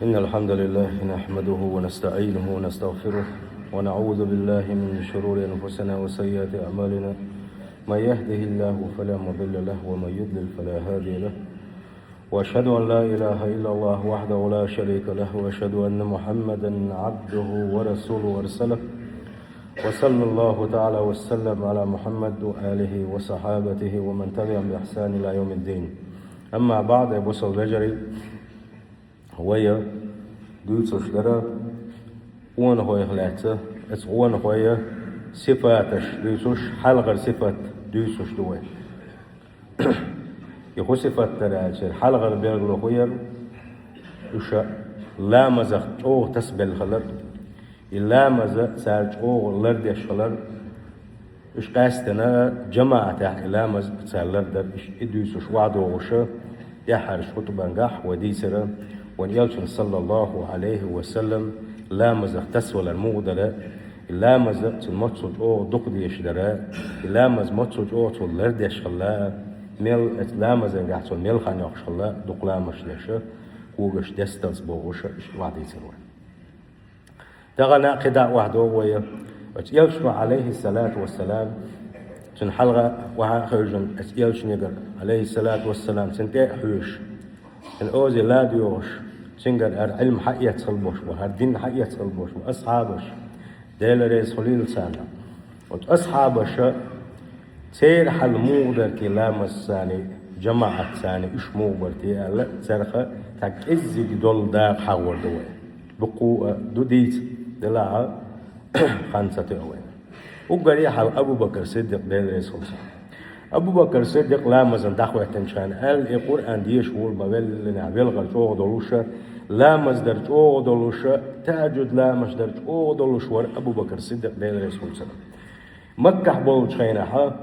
إن الحمد لله نحمده ونستعينه ونستغفره ونعوذ بالله من شرور أنفسنا وسيئات أعمالنا. من يهده الله فلا مضل له ومن يضلل فلا هادي له. وأشهد أن لا إله إلا الله وحده لا شريك له وأشهد أن محمدا عبده ورسوله وأرسله. وصلى الله تعالى وسلم على محمد وآله وصحابته ومن تبعهم بإحسان إلى يوم الدين. أما بعد أبو البجري هوية دوتشلرا وان هوية خلاتة وان هوية صفاتش دوتش حلقة صفات دوتش دوي يخو صفات تراجر حلقة بيرغلو هوية وش لا مزخ أو تسبل خلر إلا مزخ سارج أو لردش خلر إش قاستنا جماعة إلا مزخ سالر در إش إدوسش وعدو وش يحرش خطبانجح وديسرا ونيالشن صلى الله عليه وسلم لا مزق تسول المغدرة لا مزق تلمتسوج أو دقدي يشدرة لا مز متسوج أو تولرد يشخلا ميل لا مزق يحصل ميل خان يخشلا دقلا مشلشة وغش دستنس بوغش وعدي سروان تغنى قداء واحد ويا يالشن عليه الصلاة والسلام تن حلقة وحاجن يالشن يقر عليه الصلاة والسلام تنتهي حوش الأوزي لا ديوش سنجر علم حقية صلبوش وهردين حقية صلبوش وأصحابش ديل ريس خليل سانا وأصحابش سير حل مغدر كلام الثاني جماعة ثاني إش مغبر تيالا سرخة تاك إزيك دول داق حاور دوين بقوة دوديت دلاها خانسة أوين وقال حال أبو بكر صديق ديل ريس خليل أبو بكر الصديق لا مزن دخوة تنشان القرآن ديش هو البابل نعبيل غرجوه دلوشة لا مزدر جوه دلوشة تاجد لا مزدر جوه دلوش ور أبو بكر الصديق دين رسول الله مكة بول شينها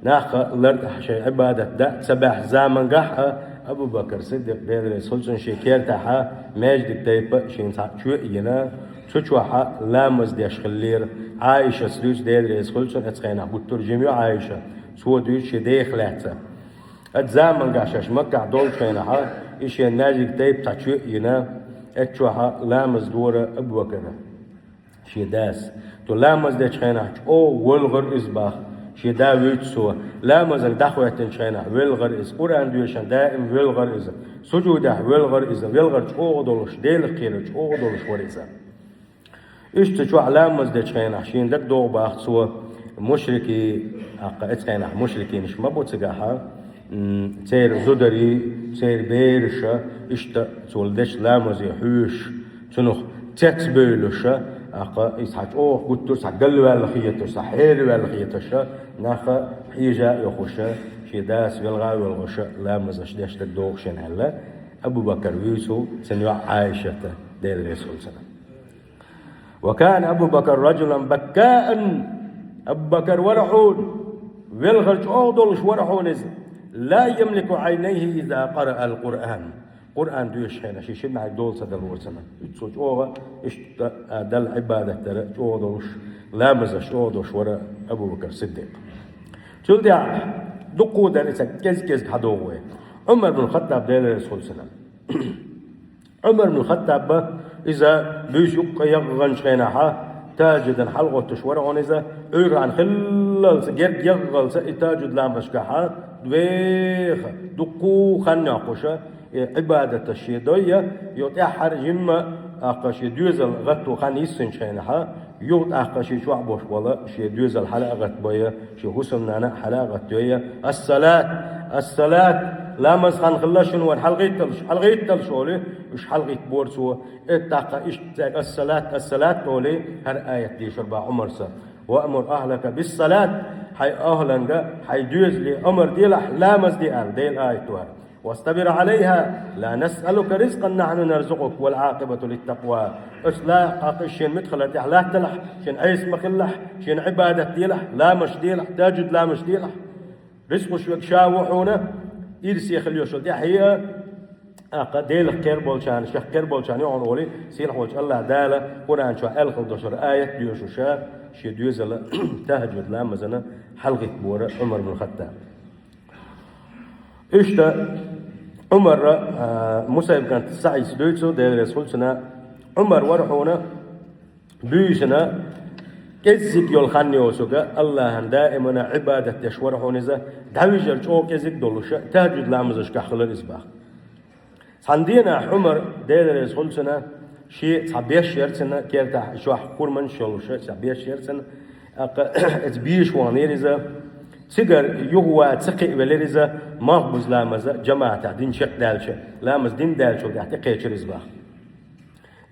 ناخ لرد شيء عبادة دا سبح زمن جح أبو بكر الصديق دين رسول الله شكير تها ماجد تيبا شين شو ينا شو لا مزدش خلير عائشة سلوش دين رسول الله أتخينا بترجمي عائشة سو دوش ديخ لاتة الزمن قاشش مكة دول شينها إيش الناجي تيب تشو ينا اتشوها لامز دورة أبو بكر شي داس تو لامز ده شينها أو والغر إزباخ شي دا ويتسو لامز دخوة تنشينها والغر إز قرآن دوشان دائم والغر إز سجوده والغر إز والغر أو دولش ديل قيرج أو دولش وريزا إيش تشوه لامز ده شينها شين دك دو باخ سو مشركي اتخينا مشركين مش مبوت سجاها تير زدري تير بيرشة إشتا تولدش لامز يحوش تنوخ تتبيلشة يسحج قلت سحقل والخيط سحير والخيط ناخ حيجا يخوشة شداس والغا والغشة لامز اشداش تدوخشن هلا أبو بكر ويسو سنوع عائشة دير الرسول سلام. وكان أبو بكر رجلا بكاء أبو بكر ورحون والغرج أوضلش ورحون لا يملك عينيه إذا قرأ القرآن قرآن دوش هنا شي شمع دول سدل ورسنا يتسوج أوغا إيش دل عبادة ترى أوضلش لا مزش أوضلش ورا أبو بكر صديق شو دي دقوا درسة كز حدوه عمر بن الخطاب دير الرسول سلام عمر بن الخطاب إذا بيشق يغن شينها تاجدا حلقة تشور عنزة أير عن خلال سجير يغل سإتاجد لام بشكحات دويخ دقو خنّا قشة عبادة الشيدية يتأحر جمّا أقش يدوزل غتو خان يسن شينها يوت أقش يشوع بوش ولا شي دوزل حلقة غت بيا شي حسن نانا حلقة غت بيا الصلاة لا مزخان خلاشن وان حلقة تلش ولي إيش حلقة بورسو اتاقا إيش الصلاة ولي هر آية دي شربا عمر سا وأمر أهلك بالصلاة حي أهلنجا حي جوز لي أمر ديلح لا مزدي آل ديل آية توها واستبر عليها لا نسألك رزقا نحن نرزقك والعاقبة للتقوى إيش لا قاقشين مدخلة لا تلح شين عيس مخلح شين عبادة ديلح لا مش ديلح تاجد لا مش ديلح رزق شوك شاوحونه إيرسي خليوش دي هي ديل كيربولشان شيخ كيربولشان يعون ولي سيلح وجه الله داله قرآن شو ألف دشر آية ديوشو شار شي ديوزل تهجد لا مزنا حلقة بورة عمر بن الخطاب إيش عمر موسى كانت سعي سدوتسو ده رسول سنة عمر ورحونا بيسنا كذب يلخني وسوكا الله دائما عبادة يشور حونزة دعوجر شو كذب دولشة تهجد لامزش كحل الإصباح عندنا عمر ده رسول سنة شيء صبيش يرسنا كيرتا شو حكور من شلوشة صبيش يرسنا اتبيش وانيرزا سيجر يهوى تسقي ولرزا ما بز لامزة جماعة دين شق دالشة لامز دين دالشة تحت قيشر إصباح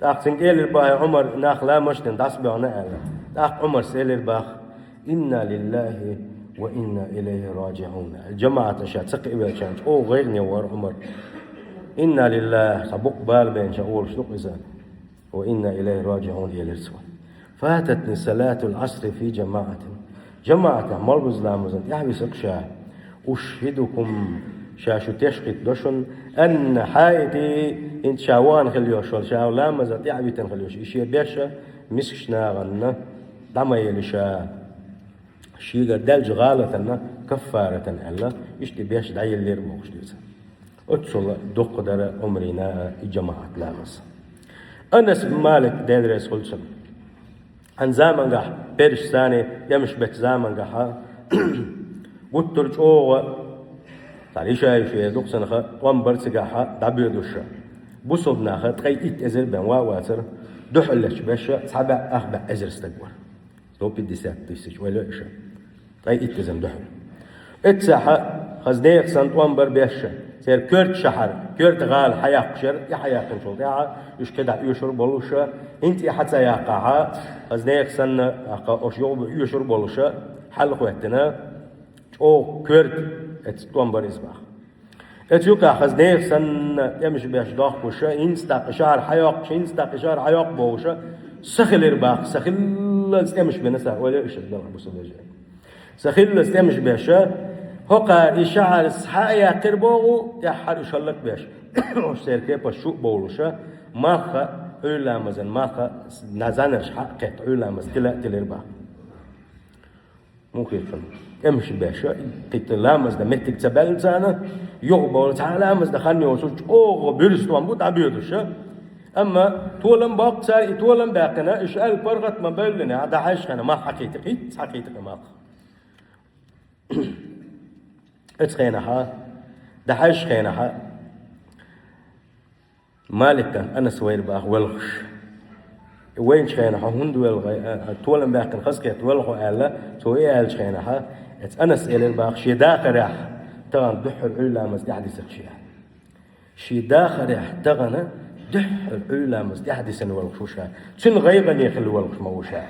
تاخسن قال الباي عمر ناخ لا مشتن تصبح نقلا تاخ عمر سيل الباخ إنا لله وإنا إليه راجعون الجماعة شات سقي وشان أو غيرني ور عمر إنا لله سبق بال بين شاول شنو إذا وإنا إليه راجعون إلى الرسول فاتتني صلاة العصر في جماعة مالبز لامزن يحبي سقشا أشهدكم شاشو تشقيت دوشن أن حايتي إنت شاوان خليوشول شاو لامزت يحبي تنخليوش إشي بيشا مسكشنا غنى دما يلشا شيغا دلج غالة كفارة ألا إشتي بيش دعي اللير موش ديزا أتصل دق در عمرنا جماعة لامز أنس بن مالك دادرس خلصن عن زامن قح بيرش ثاني يمش بيت زامن قحا قلترج أوغا تعليش هاي شيء دوكسن خا قام برسقحا دبيو دوشا بوصلنا خا تقيت أزر بين واتر دحلش باشا سبع أخبع أزر استكبر لو بدي ساتيسج ولا إيش تقيت أزر دحل اتساحة خزنيك سنت وانبر باشا سير كرت شحر كرت غال حياقشر يا حياقن شو يا إيش كده يشرب بلوشة أنت حتى يقعها خزنيك سن أش يشرب بلوشة حل خواتنا أو كرت اتوانبر إسباح اتيوكا خزنيك سن يمش باش ضاق بوشة إنستاق شهر حياق إنستاق شهر حياق بوشة سخل إرباق سخل استمش بنسا ولا إيش الدم أبو سلجة سخل استمش باشا هقا إشعار الصحايا قربوغو يحر إشالك باش وش سيركي بشوق بولوشة ماخا علا مزن ماخا نزانش حقت علا مزتلا تلربا ممكن فن امشي باشا تتلامز ده متك تبال زانا يغبول تعالامز ده خاني وسوش اوغ بيرستوان بود عبيدوشة اما تولم باق ساري تولم باقنا إشعال برغت ما بلنا هذا عايش خانا ما حقيتك ماخ اتخينها دحش خينها مالك كان أنا سوير باه ولغش وين خينها هند ولغ تولم باقن خسكت ولغو ألا سوي أل خينها أنا سئل الباخ شي داخل راح تغن دحر علا مز يحدث شيء شي داخل راح تغن دحر علا مز يحدث ولغشوشا شن غيبني يخلي ولغش موشا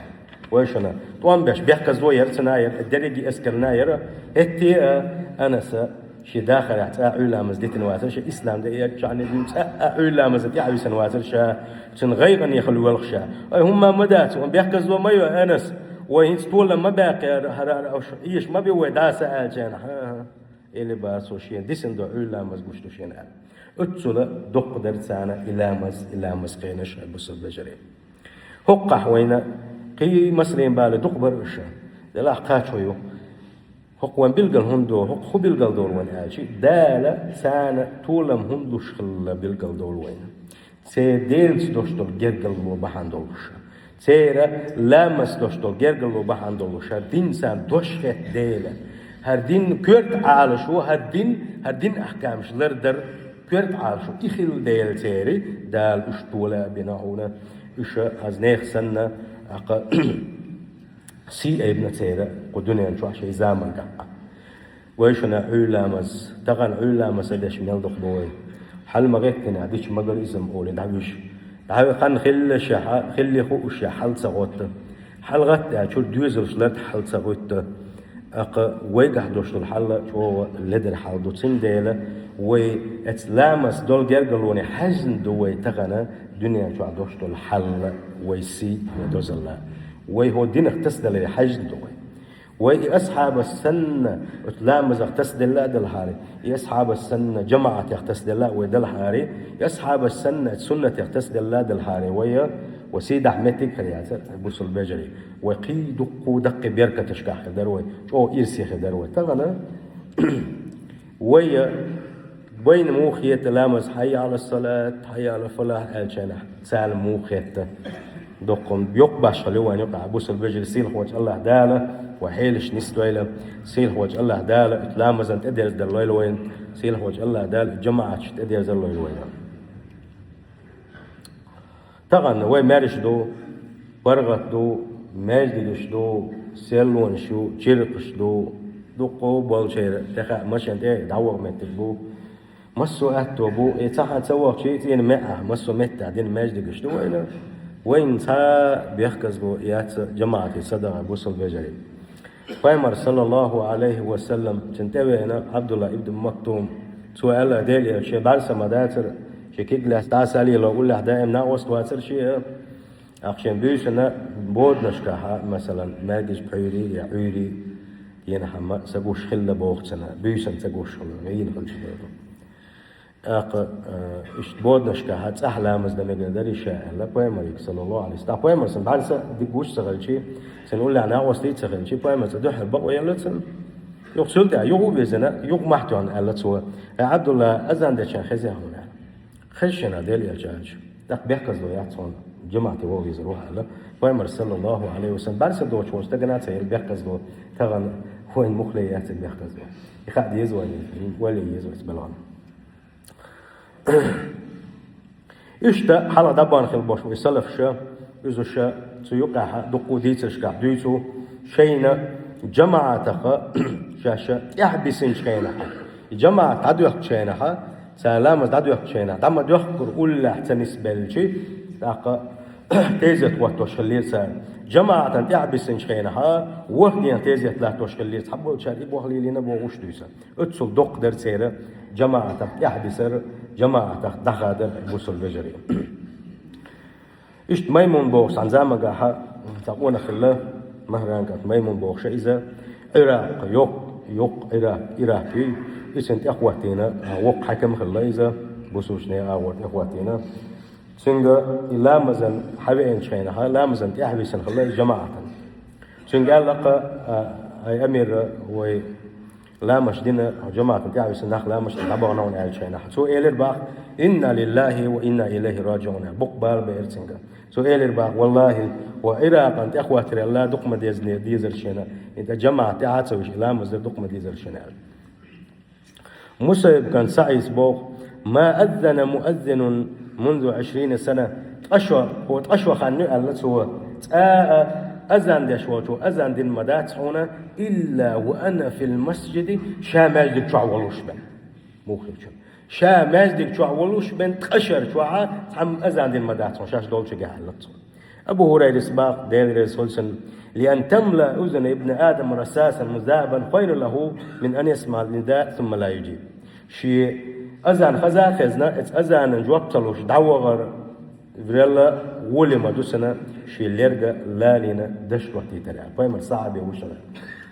ويشنا طوان باش بيحكز دوير سناير الدرجي اسكرناير هتي أنا شي داخل اعتاع علا مزديت نواتر شي إسلام ده يعني علا مزديت يعوي سنواتر شا شن غيرن يخلو والخشا هم مدات وبيحكز دو مايو أنس وين طول ما باقي أو إيش ما بيوي داسة أجان اللي باسو شي ديسن دو علا مزبوش دو شين أتصل دق درسانا إلى مز قينش بصل بجري هقح وينا قي مصرين بالي دق برشا لا قاتشويو هق وين بيلقى هندو هق خو بيلقى دول وين عايشي دالة سانة طولم هندو شخل بيلقى دول وين سيديلس دوشتول جرقل وبحان دولوشا سيرا لامس دوشتول جرقل وبحان دولوشا دين سان دوشخت ديلة هر دين كورت عالشو هر دين أحكامش لردر كورت عالشو إخيل ديل سيري دال اشتولا بناهونا إشا هزنيخ سنة سي ابن سيرة قدوني أنشوح شيء زامن كحا ويشنا علامز تغن علامز داش ميلدق بوي حل مغيتنا ديش مقر اسم أولي دعوش دعوي خان خلي خوش حل سغوت حل غت شو دوزر سلت حل سغوت ويقح دوش الحل شو لدر حل دوتسين ديلا وي اتلامس دول جرقلوني حزن دوي تغنى دنيا شو دوش الحل ويسي دوزلا وي هو دين اختصد لحجن دوي وي أصحاب السنة اتلامز اختصد الله دلحاري أصحاب السنة جماعة اختصد الله ودلحاري أصحاب السنة سنة اختصد الله دلحاري وي وسيد أحمدك خليعتر بوصل بجري وقيد دق بيركة تشكاح دروي شو إرسي دروي تغنى وي وين موخيت لامز حي على الصلاة حي على الفلاح الجنة سال موخيت دقم يقبش خلوان يقع بوس البجر سيل خوج الله داله وحيلش نستويله سيل خوج الله داله تلامز انت ادير دلويل وين سيل خوج الله داله جماعة ادير دلويل وين طبعا وين مارش دو برغت دو ماجدش دو سيلون شو تشيرقش دو دقو بالشير تخا مشان ده دعوة متبو مسو أتوبو إتاحت سوى شيء تين مئة مسو متى دين ماجد قشتو وين تا بيحكز بو يات جماعة صدق بوصل بجري فايمر صلى الله عليه وسلم تنتبه هنا عبد الله ابن مكتوم سؤال ديلي شي بارسة مداتر شي كيجلاس تاسالي لو أقول له دائم ناقص تواتر شيء أخشن بيش أنا بود نشكاها مثلا ماجد بحيري يا عيري ينحما سقوش خلة بوقتنا بيش سقوش خلة غين خلش ده بود نشكاهات أحلام مزدنا قدر شاء الله بيمريك صلى الله عليه وسلم بيمر سن بعد دقوش سغل شيء سنقول له أنا وصلت سغل شيء بيمر سدح البقى يلتسن يقصد ده يقو بيزنا يق محتو عن الله سوا عبد الله أذن ده شان خزيه هنا خشنا ديل يا جاج ده بيحكز له يعطون جماعة وهو يزروها الله بيمر صلى الله عليه وسلم بعد دوش وش تجنات سير بيحكز له تغن هو المخليات بيحكز له يخد يزوي ولا يزوي بلان إشتا حالا دبان خل باش ويسلف شا إذا شا سيقع دقو ديتش كع ديتو شينا جماعة تخا شاشة يحبسين شينا جماعة تعدو شينا سلام تعدو شينا دام يذكر أول تنس بالشي تاقا تيزت وقت شلير سال جماعة يحبسين شينا وقت تيزت لا تشلير حبوا تشاري بوخلي لنا بوغوش دوسا اتصل دق در سيرة جماعة يحبسر جماعة دخادر بوصل بجري إشت ميمون بوخس عن زمان قاحة تقونا خلا مهران قات ميمون بوخش إذا عراق يق عراقي إسنت أخواتنا وق حكم خلا إذا بوصوشنا أخواتنا سنجا لا مزن حبيين شينها لا مزن تحبسن خلا جماعة سنجا لقى أي أمير و لا مش دينا جماعة تعبس النخ لا مش نبغنا ونعيش شينا سو إيلر باخ إنا لله وإنا إليه راجعون بقبال بإرتنجا سو إيلر باخ والله وإراق أنت أخواتي الله دقمة ديزر شينا أنت جماعة تعاتوش لا مزر دقمة ديزر شينا مصيب كان سعيس بوخ ما أذن مؤذن منذ 20 سنة أشوى خانو الله سوى أذان دشواتو أذان دين مدات هنا إلا وأنا في المسجد شامل دك شعولوش بن مخرج شامل دك شعولوش بن تقشر شوعة هم أذان دين مدات شاش دولش جهلت أبو هريرة سباق دير رسولسن لأن تملأ أذن ابن آدم رساسا مذابا خير له من أن يسمع النداء ثم لا يجيب شيء أذان خزا خزنا أذان جوابتلوش دعوة فريلا ولي ما دوسنا شي ليرجا لا لينا دش وقتي ترى بايمر صعب يوشنا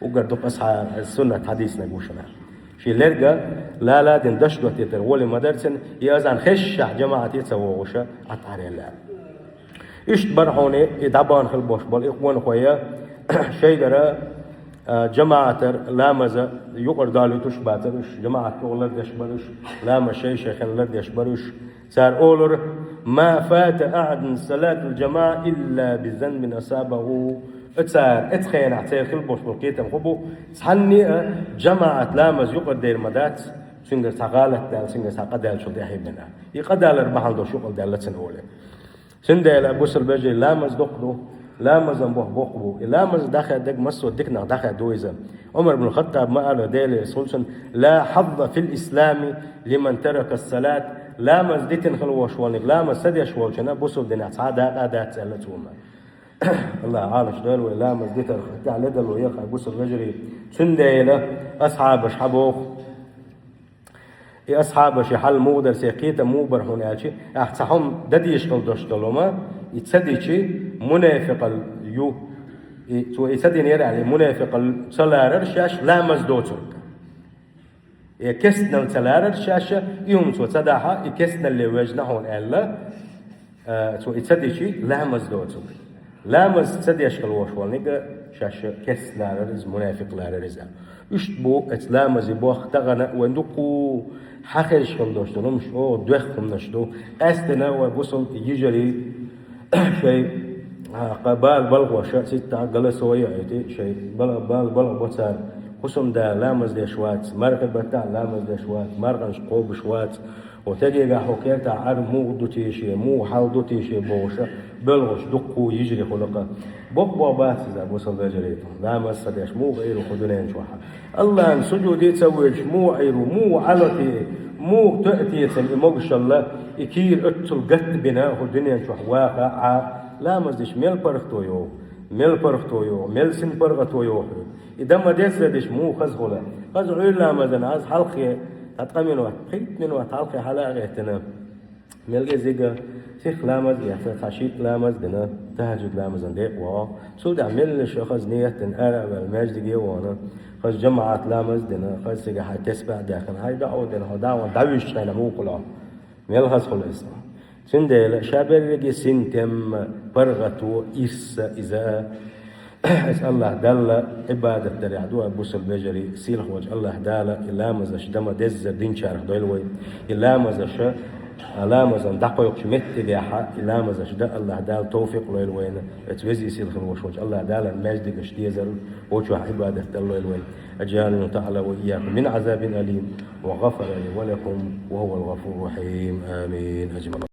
وقدر أصحاب السنة حديثنا يوشنا شي ليرجا لا دين دش وقتي ترى ولي ما درسن يازن خش جماعة يتسوى وشا عطاري الله إيش برهوني يدبان خل باش بال إخوان خويا شيء درا جماعة لامزة يقر دالو تش باترش جماعة أولر دش برش لام شيخن لر دش برش صار أولر ما فات أحد من صلاة الجماعة إلا بذنب أصابه اتسار اتخين اعتير خل بوش بالقيتم خبو تحني جماعة لامز يقر دير مدات سنجر تغالت دال سنجر تقدال شو دي حيبنا يقدال اربحان دو شغل دال لتسن أولي سندال أبوس البجري لامز دقلو لامز انبوه بوقبو لامز داخل دق مسو دقنا داخل دويزا عمر بن الخطاب ما قال ديلي سولسن لا حظ في الإسلام لمن ترك الصلاة لامز ديتن خلوش والنك لامز سدي شوال شنا بوسو دينا تعادا قادات سألتهما الله عالش دول ولامز ديتن تعالى دل وياك أبوس البجري سندال أصحاب شحبوخ أصحاب شحال مودر سيقيتا موبر هناك أحتهم دديش قل دشتلوما يتصديشي منافق اليو تو يتصدين يرى منافق السلارر شاش لامز دوتر يكسنا السلارر شاشة يوم تو تصداها يكسنا اللي وجنا هون ألا تو يتصديشي لامز دوتر لامز سد يشكل وشوال نيجا شاش كس لارز منافق لارز إيش بو إسلام زي بو اختغنا وندقو حخش كم دوشتو نمش أو دوخم نشتو أستنا وبوصل يجري شيء قبال بلغ وشاء ستة جلس ويعتي شيء بلغ بوتار خصم دا لامز دي شوات مركب بتاع لامز دي شوات مرغش قوب شوات وتجي حكيت عر مو دوتي شيء مو حال دوتي شيء بوشة بلغش دقو يجري خلقه بقوا بات إذا بوصل بجريت لامز صديش مو غيره خدنين شوحة الله سجودي تسويش مو عيرو مو علتي مو تأتي موقش الله يكير اتل قت بناه الدنيا شوح واقع لا مزدش ميل برختويو ميل سن برغتويو إذا ما ديش مو خزغلا خزغلا لا مزن عاز حلقي تتقمن واحد خيط من واحد حلقي حلاقة تنا ميل زيجا سيخ لامز يحسن خشيت لامز دنا تهجد لامزن ديق وا سود عمل شو خز نية تنقرع بالمجد جيوانا خز جمعات لامز دنا خز سيجا حتسبع داخل هاي دعوة دنا دعوة دعوش أنا مو كلام ميل خز خلاص سندل شابر رجي سنتم برغتو إس إذا أسأل الله دل عبادة دري عدو أبوس البجري سيل خوج الله دال إلا مزش دم دز دين شارخ دويلوي إلا مزش إلا مزن دقيق شمت جاحة إلا مزش دا الله دال توفيق لويلوين اتوزي سيل خوج الله دال المجد قشتيزل وجه عبادة دلويلوين أجعلنا تعالى وإياكم من عذاب أليم وغفر لي ولكم وهو الغفور الرحيم آمين أجمع